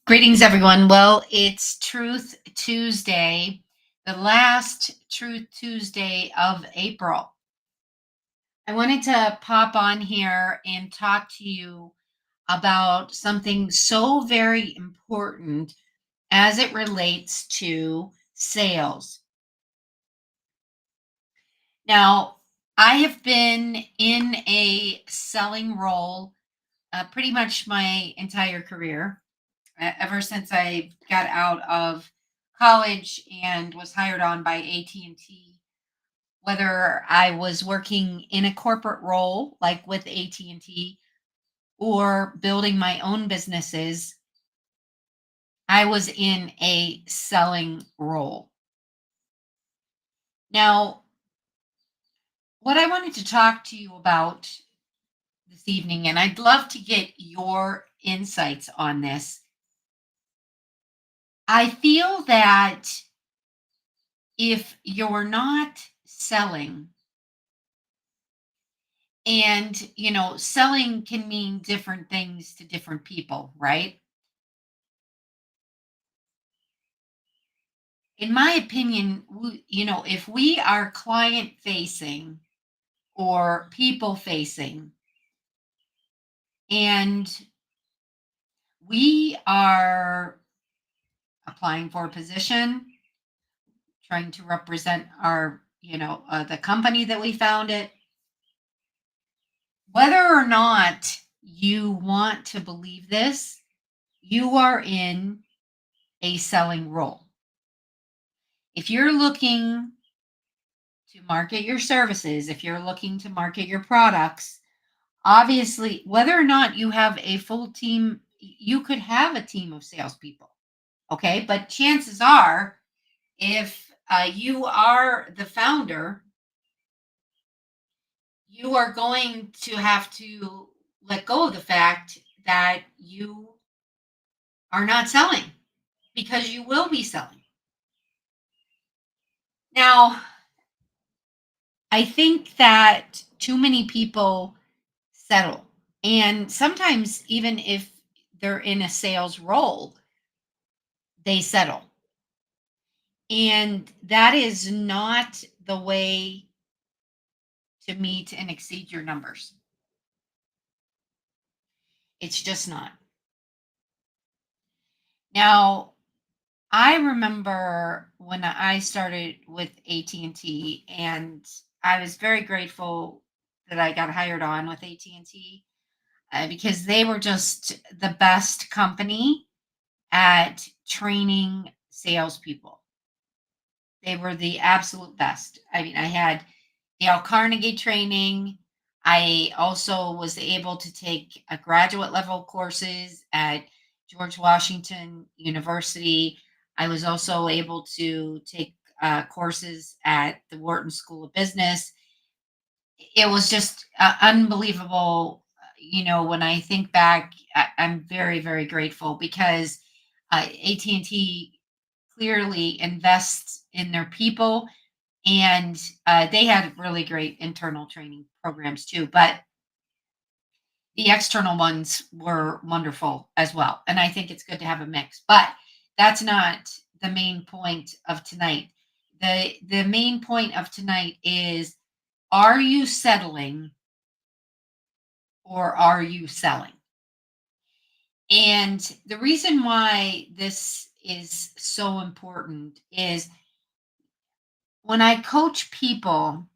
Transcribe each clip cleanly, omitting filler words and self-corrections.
Greetings, everyone. Well, it's Truth Tuesday, the last Truth Tuesday of April. I wanted to pop on here and talk to you about something so very important as it relates to sales. Now, I have been in a selling role pretty much my entire career. Ever since I got out of college and was hired on by AT&T, whether I was working in a corporate role like with AT&T or building my own businesses, I was in a selling role. Now, what I wanted to talk to you about this evening, and I'd love to get your insights on this. I feel that if you're not selling, and selling can mean different things to different people, right? In my opinion, if we are client facing or people facing, and we are applying for a position, trying to represent our the company that we founded, whether or not you want to believe this, you are in a selling role. If you're looking to market your services, if you're looking to market your products, obviously, whether or not you have a full team, you could have a team of salespeople. Okay. But chances are, if you are the founder, you are going to have to let go of the fact that you are not selling because you will be selling. Now, I think that too many people settle. And sometimes, even if they're in a sales role, they settle. And that is not the way to meet and exceed your numbers. It's just not. Now, I remember when I started with AT&T, and I was very grateful that I got hired on with AT&T because they were just the best company at training salespeople. They were the absolute best. I mean, I had Dale Carnegie training. I also was able to take a graduate level courses at George Washington University. I was also able to take courses at the Wharton School of Business. It was just unbelievable. When I think back, I'm very, very grateful because AT&T clearly invests in their people, and they had really great internal training programs too, but the external ones were wonderful as well. And I think it's good to have a mix, but that's not the main point of tonight. The main point of tonight is, are you settling or are you selling? And the reason why this is so important is when I coach people,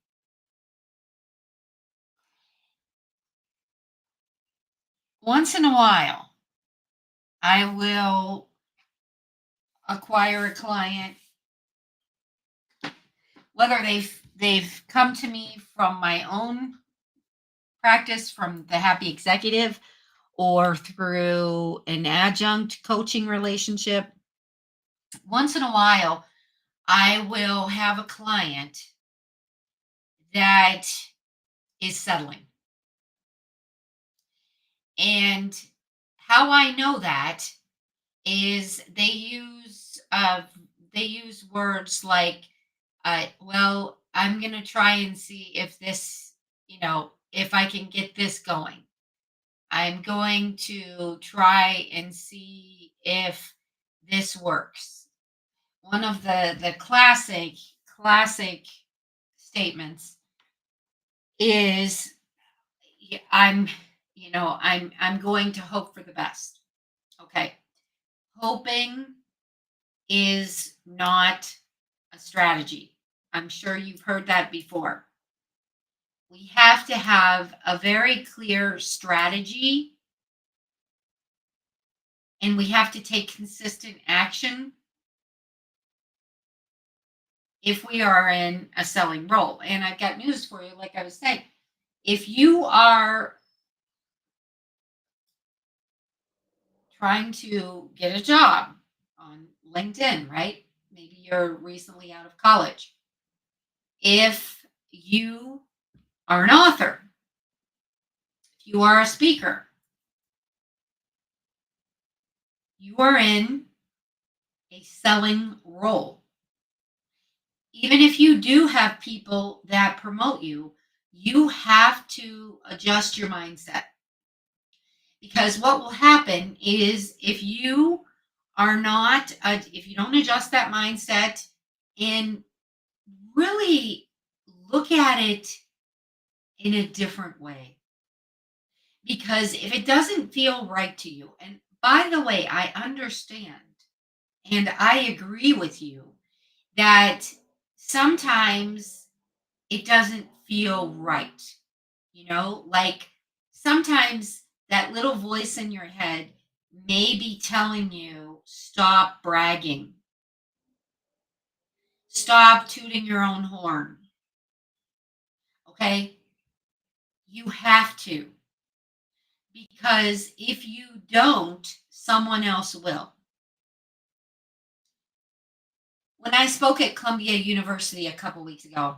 once in a while, I will acquire a client, whether they've come to me from my own practice, from the Happy Executive, or through an adjunct coaching relationship. Once in a while, I will have a client that is settling. And how I know that is they use words like, well, I'm gonna try and see if this, if I can get this going. I'm going to try and see if this works. One of the classic statements is, I'm, I'm going to hope for the best. Okay. Hoping is not a strategy. I'm sure you've heard that before. We have to have a very clear strategy, and we have to take consistent action if we are in a selling role. And I've got news for you, like I was saying. If you are trying to get a job on LinkedIn, right? Maybe you're recently out of college. If you are an author, if you are a speaker, you are in a selling role. Even if you do have people that promote you, you have to adjust your mindset. Because what will happen is if you are not, if you don't adjust that mindset and really look at it in a different way, because if it doesn't feel right to you, and by the way, I understand and I agree with you that sometimes it doesn't feel right. Like sometimes that little voice in your head may be telling you, stop bragging, stop tooting your own horn. Okay. You have to, because if you don't, someone else will. When I spoke at Columbia University a couple weeks ago,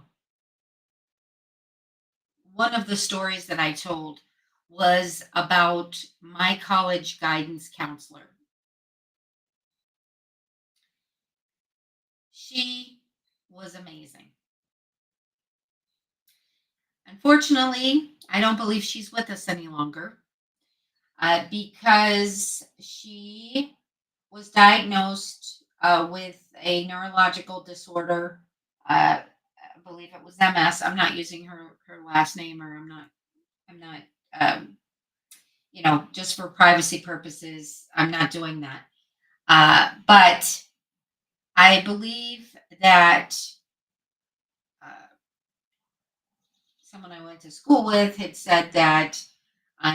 one of the stories that I told was about my college guidance counselor. She was amazing. Unfortunately, I don't believe she's with us any longer because she was diagnosed with a neurological disorder. I believe it was MS. I'm not using her last name, or I'm not um, just for privacy purposes. I'm not doing that. But I believe that uh, someone I went to school with had said that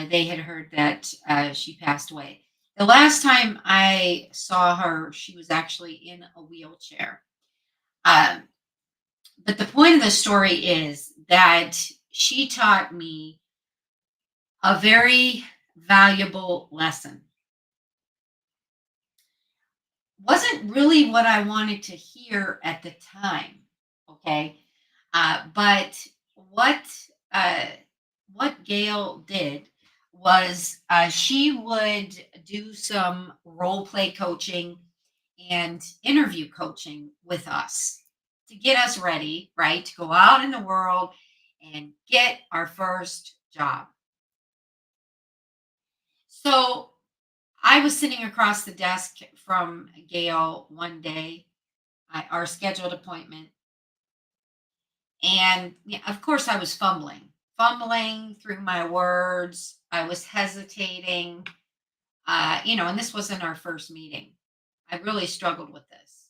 they had heard that she passed away. The last time I saw her, she was actually in a wheelchair. Um, but the point of the story is that she taught me a very valuable lesson. Wasn't really what I wanted to hear at the time, okay? But what uh, what Gail did was she would do some role play coaching and interview coaching with us to get us ready, right, to go out in the world and get our first job. So I was sitting across the desk from Gail one day, our scheduled appointment. And yeah, of course, I was fumbling through my words. I was hesitating, and this wasn't our first meeting. I really struggled with this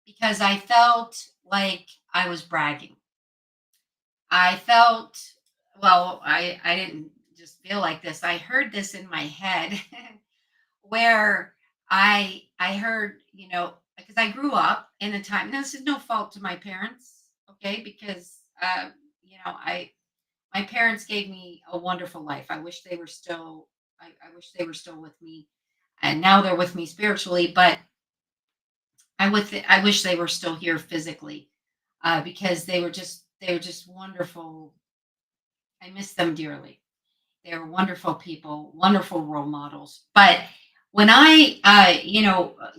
because I felt like I was bragging. I felt, well, I didn't just feel like this. I heard this in my head where I heard, because I grew up in a time. Now, this is no fault to my parents, okay? Because I my parents gave me a wonderful life. I wish they were still. I wish they were still with me, and now they're with me spiritually. But I wish they were still here physically, because they were just wonderful. I miss them dearly. They're wonderful people, wonderful role models. But when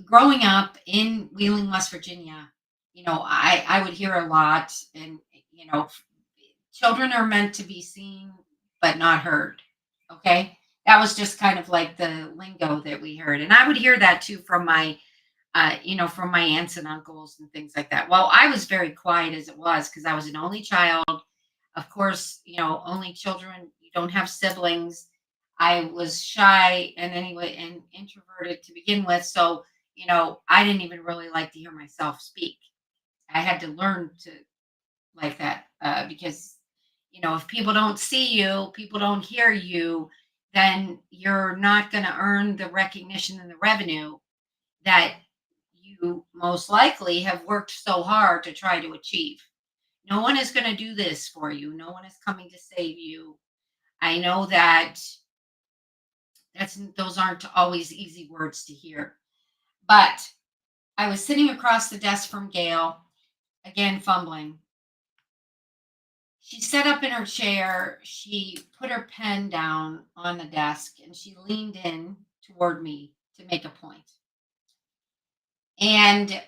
growing up in Wheeling, West Virginia, I would hear a lot, and children are meant to be seen but not heard. Okay. That was just kind of like the lingo that we heard. And I would hear that too from my, from my aunts and uncles and things like that. Well, I was very quiet as it was because I was an only child. Of course, only children, you don't have siblings. I was shy and anyway and introverted to begin with. So, I didn't even really like to hear myself speak. I had to learn to like that because, if people don't see you, people don't hear you, then you're not going to earn the recognition and the revenue that you most likely have worked so hard to try to achieve. No one is going to do this for you. No one is coming to save you. I know that those aren't always easy words to hear. But I was sitting across the desk from Gail, again fumbling. She sat up in her chair, she put her pen down on the desk, and she leaned in toward me to make a point. And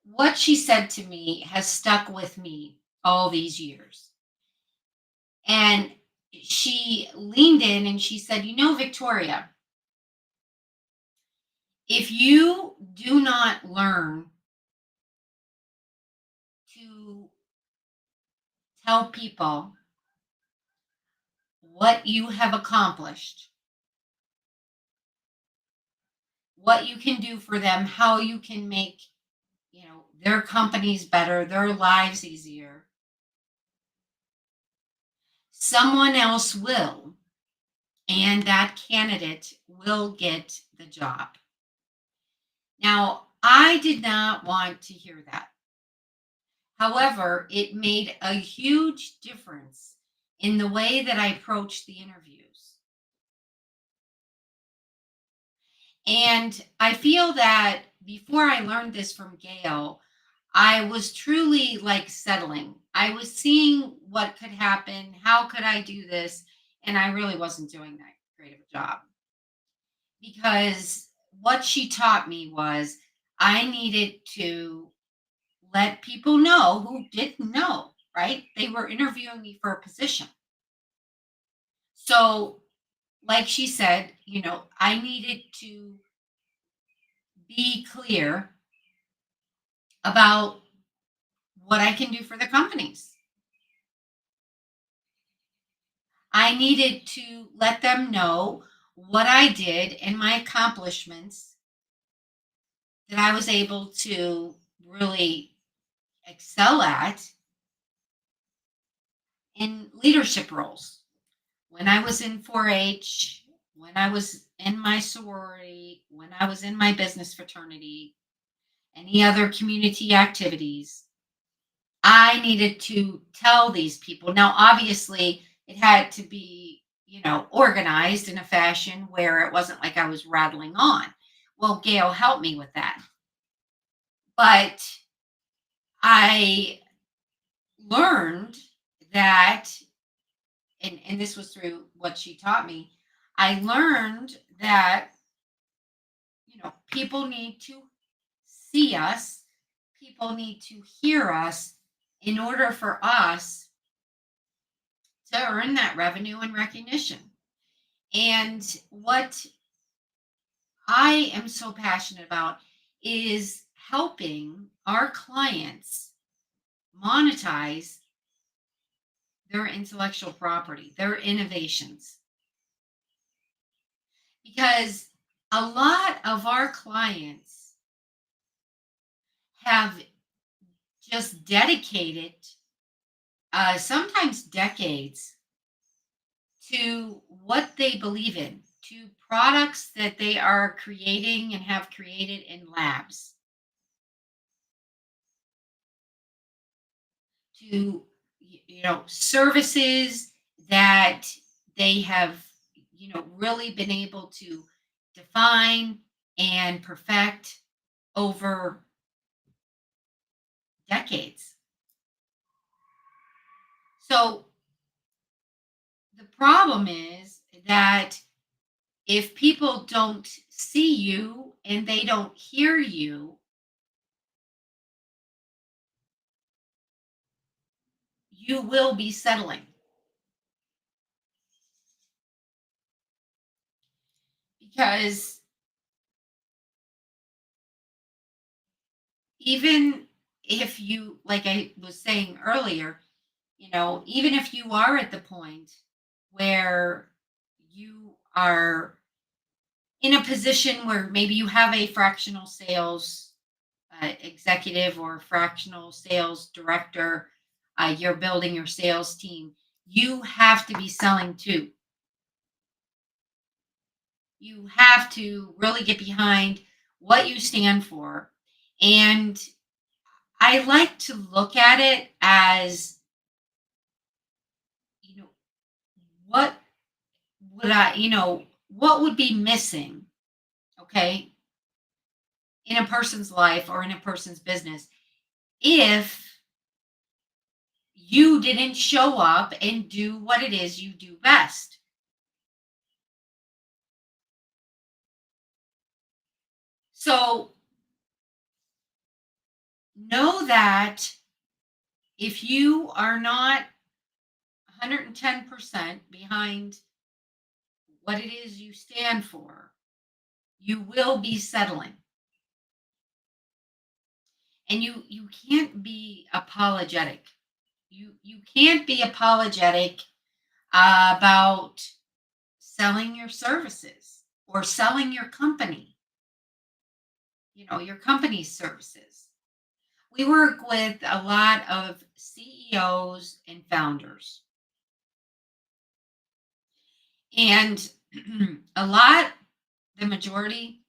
what she said to me has stuck with me all these years. And she leaned in and she said, Victoria, if you do not learn to tell people what you have accomplished, what you can do for them, how you can make, their companies better, their lives easier, someone else will, and that candidate will get the job. Now, I did not want to hear that. However, it made a huge difference in the way that I approached the interviews. And I feel that before I learned this from Gail, I was truly like settling. I was seeing what could happen, how could I do this, and I really wasn't doing that great of a job because what she taught me was I needed to let people know who didn't know, right? They were interviewing me for a position. So, like she said, I needed to be clear about what I can do for the companies. I needed to let them know what I did and my accomplishments that I was able to really excel at in leadership roles. When I was in 4 H, when I was in my sorority, when I was in my business fraternity, any other community activities, I needed to tell these people. Now, obviously, it had to be, organized in a fashion where it wasn't like I was rattling on. Well, Gail helped me with that. But I learned that, and this was through what she taught me, I learned that, people need to see us, people need to hear us in order for us to earn that revenue and recognition. And what I am so passionate about is helping our clients monetize their intellectual property, their innovations. Because a lot of our clients have just dedicated, sometimes decades, to what they believe in, to products that they are creating and have created in labs, to services that they have really been able to define and perfect over decades. So the problem is that if people don't see you and they don't hear you, you will be settling. because even if you, like I was saying earlier, even if you are at the point where you are in a position where maybe you have a fractional sales executive or fractional sales director, you're building your sales team, you have to be selling too. You have to really get behind what you stand for. And I like to look at it as, you know, what what would be missing, okay, in a person's life or in a person's business if you didn't show up and do what it is you do best. So know that if you are not 110% behind what it is you stand for, you will be settling. And you can't be apologetic. You can't be apologetic about selling your services or selling your company, your company's services. We work with a lot of CEOs and founders. And the majority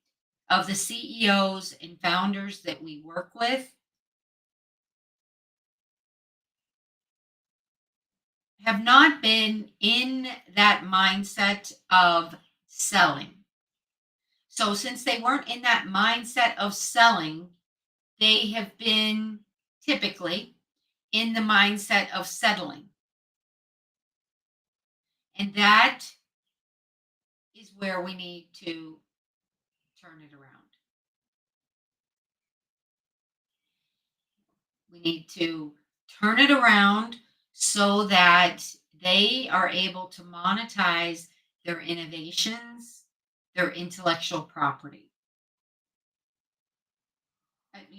of the CEOs and founders that we work with have not been in that mindset of selling. So, since they weren't in that mindset of selling, they have been typically in the mindset of settling. And that is where we need to turn it around. We need to turn it around so that they are able to monetize their innovations, their intellectual property.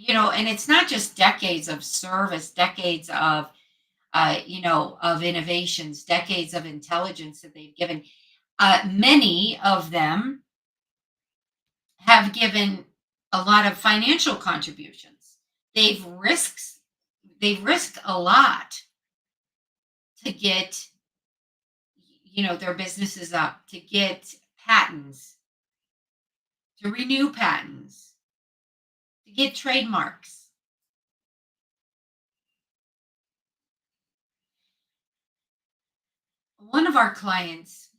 And it's not just decades of service, decades of innovations, decades of intelligence that they've given. Many of them have given a lot of financial contributions. They've risked they've risked a lot to get their businesses up, to get patents, to renew patents, to get trademarks. One of our clients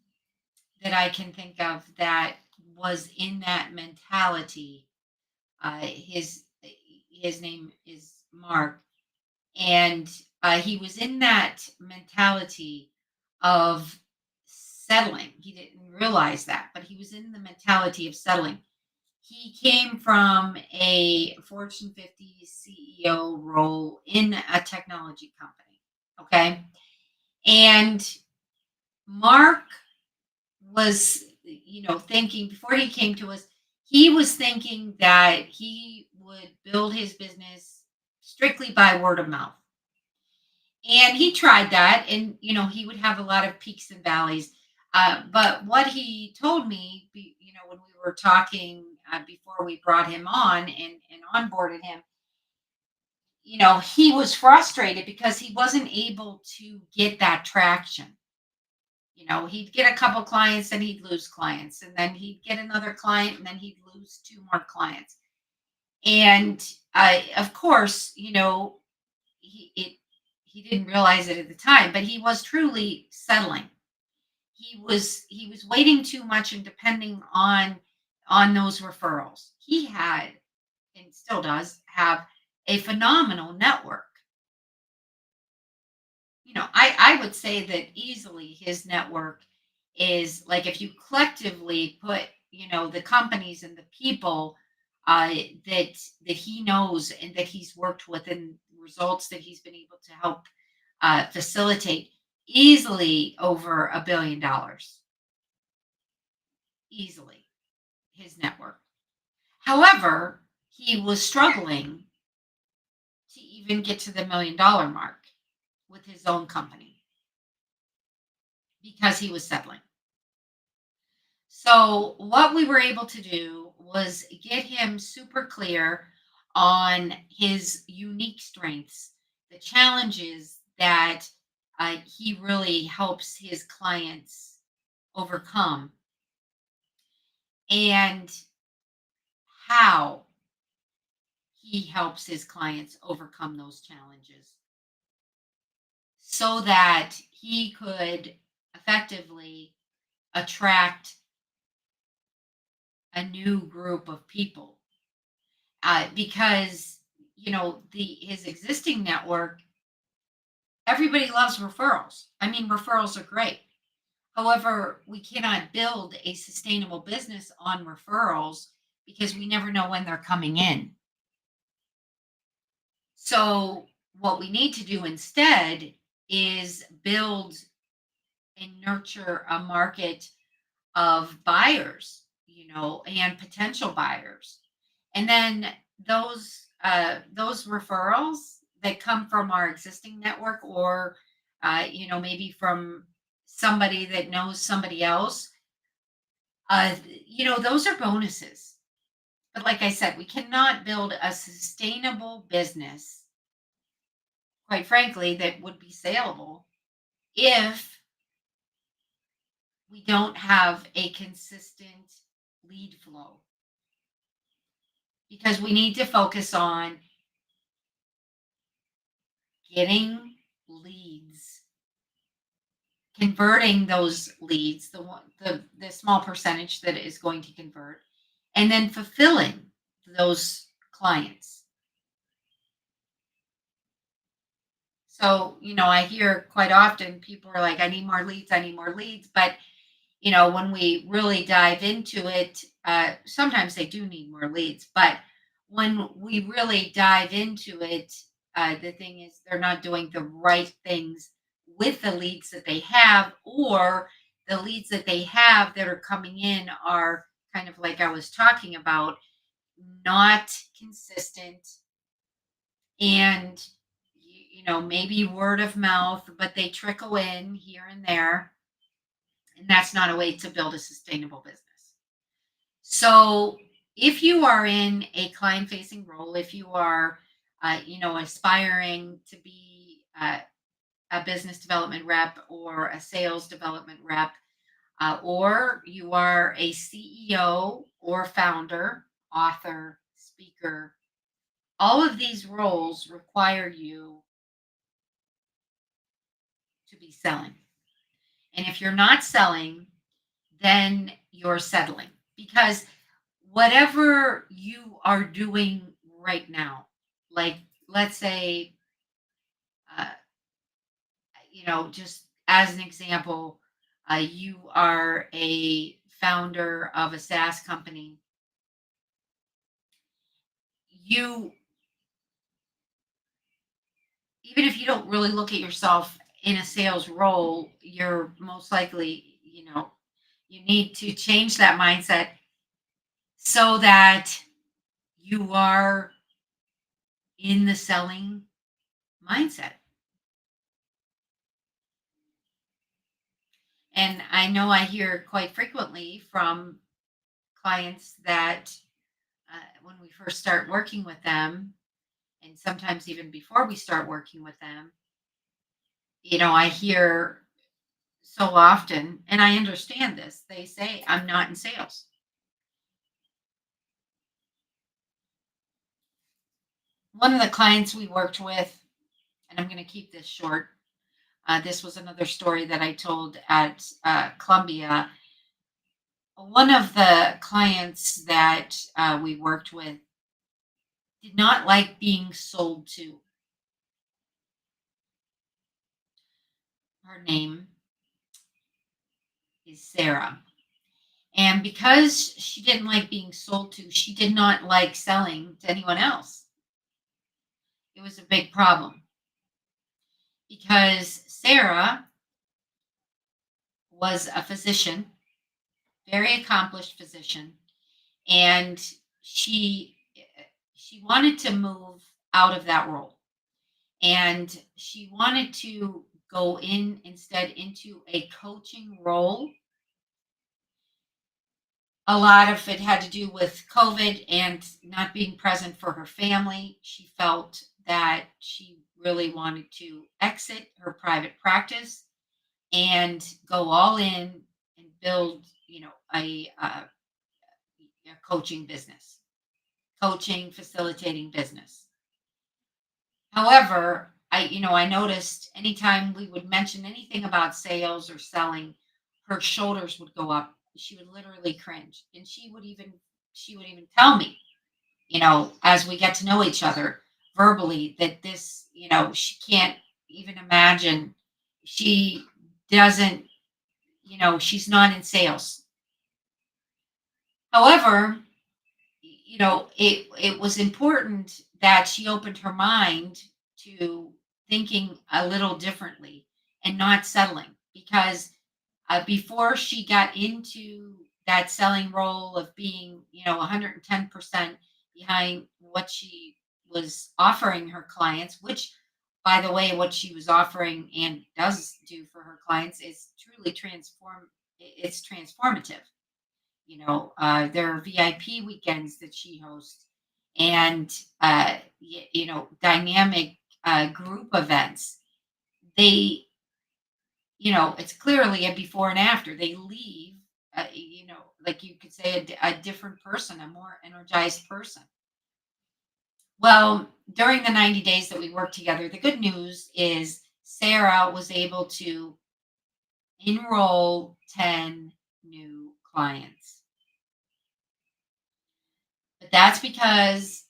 that I can think of that was in that mentality, his name is Mark, and he was in that mentality of settling. He didn't realize that, but he was in the mentality of settling. He came from a Fortune 50 CEO role in a technology company. Okay. And Mark was, thinking before he came to us, he was thinking that he would build his business strictly by word of mouth. And he tried that, and he would have a lot of peaks and valleys. But what he told me, when we were talking before we brought him on and onboarded him, he was frustrated because he wasn't able to get that traction. He'd get a couple clients and he'd lose clients, and then he'd get another client and then he'd lose two more clients. And of course, he it he didn't realize it at the time, but he was truly settling. He was waiting too much and depending on those referrals. He had and still does have a phenomenal network. I would say that easily his network is like if you collectively put, the companies and the people that he knows and that he's worked with and results that he's been able to help facilitate easily over $1 billion, easily. his network. However, he was struggling to even get to the $1 million mark with his own company because he was settling. So, what we were able to do was get him super clear on his unique strengths, the challenges that he really helps his clients overcome, and how he helps his clients overcome those challenges so that he could effectively attract a new group of people. Because the his existing network, everybody loves referrals. I mean, referrals are great. However, we cannot build a sustainable business on referrals because we never know when they're coming in. So, what we need to do instead is build and nurture a market of buyers, and potential buyers. And then those referrals that come from our existing network, or maybe from somebody that knows somebody else, those are bonuses. But like I said, we cannot build a sustainable business, quite frankly, that would be saleable if we don't have a consistent lead flow, because we need to focus on getting leads, converting those leads, the small percentage that is going to convert, and then fulfilling those clients. So, I hear quite often people are like, I need more leads, I need more leads. But, when we really dive into it, sometimes they do need more leads. But when we really dive into it, the thing is, they're not doing the right things with the leads that they have, or the leads that they have that are coming in are kind of like I was talking about, not consistent, and maybe word of mouth, but they trickle in here and there, and that's not a way to build a sustainable business. So, if you are in a client facing role, if you are aspiring to be a business development rep or a sales development rep, or you are a CEO or founder, author, speaker, all of these roles require you to be selling. And if you're not selling, then you're settling, because whatever you are doing right now, like, let's say, uh, just as an example, you are a founder of a SaaS company. You, even if you don't really look at yourself in a sales role, you're most likely, you need to change that mindset so that you are in the selling mindset. And I know I hear quite frequently from clients that, when we first start working with them, and sometimes even before we start working with them, I hear so often, and I understand this, they say, I'm not in sales. One of the clients we worked with, and I'm going to keep this short, this was another story that I told at Columbia. One of the clients that we worked with did not like being sold to. Her name is Sarah. And because she didn't like being sold to, she did not like selling to anyone else. It was a big problem because Sarah was a physician, very accomplished physician, and she she wanted to move out of that role, and she wanted to go in instead into a coaching role. A lot of it had to do with COVID and not being present for her family. She felt that she really wanted to exit her private practice and go all in and build, a coaching business, coaching, facilitating business. However, I noticed anytime we would mention anything about sales or selling, her shoulders would go up. She would literally cringe, and she would even tell me, as we get to know each other verbally, that this, she can't even imagine. She doesn't, she's not in sales. However, it was important that she opened her mind to thinking a little differently and not settling, because before she got into that selling role of being 110% behind what she was offering her clients, which, by the way, what she was offering and does do for her clients is truly it's transformative. There are VIP weekends that she hosts, and dynamic group events. They, it's clearly a before and after. They leave, like you could say, a different person, a more energized person. Well, during the 90 days that we worked together, the good news is Sarah was able to enroll 10 new clients. But that's because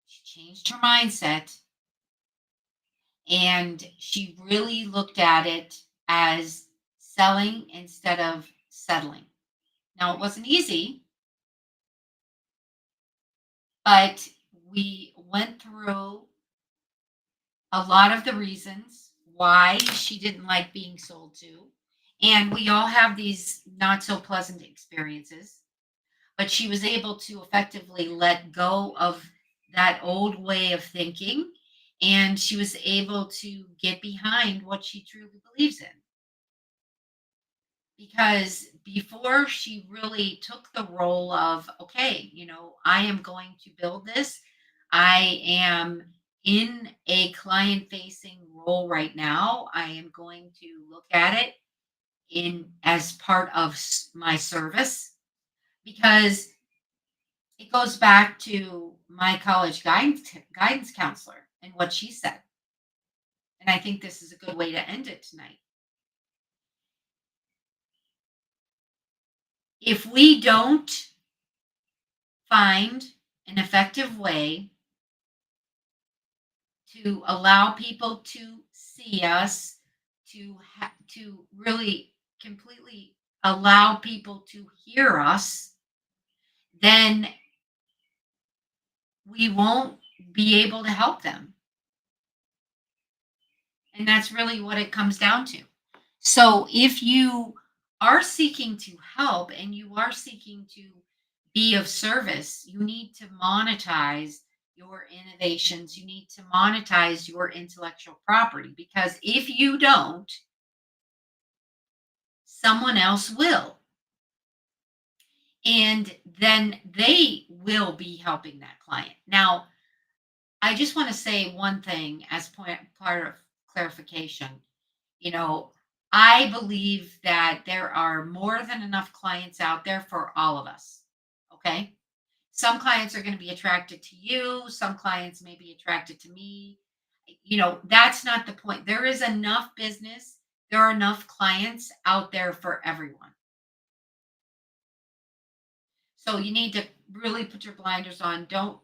she changed her mindset, and she really looked at it as selling instead of settling. Now, it wasn't easy, but we went through a lot of the reasons why she didn't like being sold to. And we all have these not so pleasant experiences, but she was able to effectively let go of that old way of thinking, and she was able to get behind what she truly believes in. Because before she really took the role of, okay, I am going to build this, I am in a client facing role right now, I am going to look at it in as part of my service, because it goes back to my college guidance counselor and what she said. And I think this is a good way to end it tonight. If we don't find an effective way to allow people to see us, to really completely allow people to hear us, then we won't be able to help them. And that's really what it comes down to. So if you are seeking to help and you are seeking to be of service, you need to monetize your innovations. You need to monetize your intellectual property, because if you don't, someone else will. And then they will be helping that client. Now, I just want to say one thing as part of clarification. You know, I believe that there are more than enough clients out there for all of us. Okay. Some clients are going to be attracted to you, some clients may be attracted to me. That's not the point. There is enough business, there are enough clients out there for everyone. So you need to really put your blinders on. Don't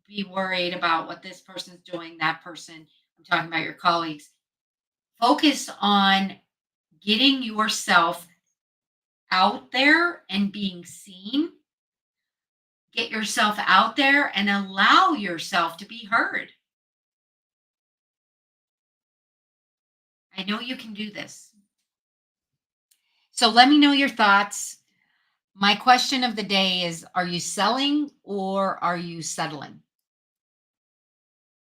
be worried about what this person's doing, that person. I'm talking about your colleagues. Focus on getting yourself out there and being seen. Get yourself out there and allow yourself to be heard. I know you can do this. So let me know your thoughts. My question of the day is, are you selling or are you settling?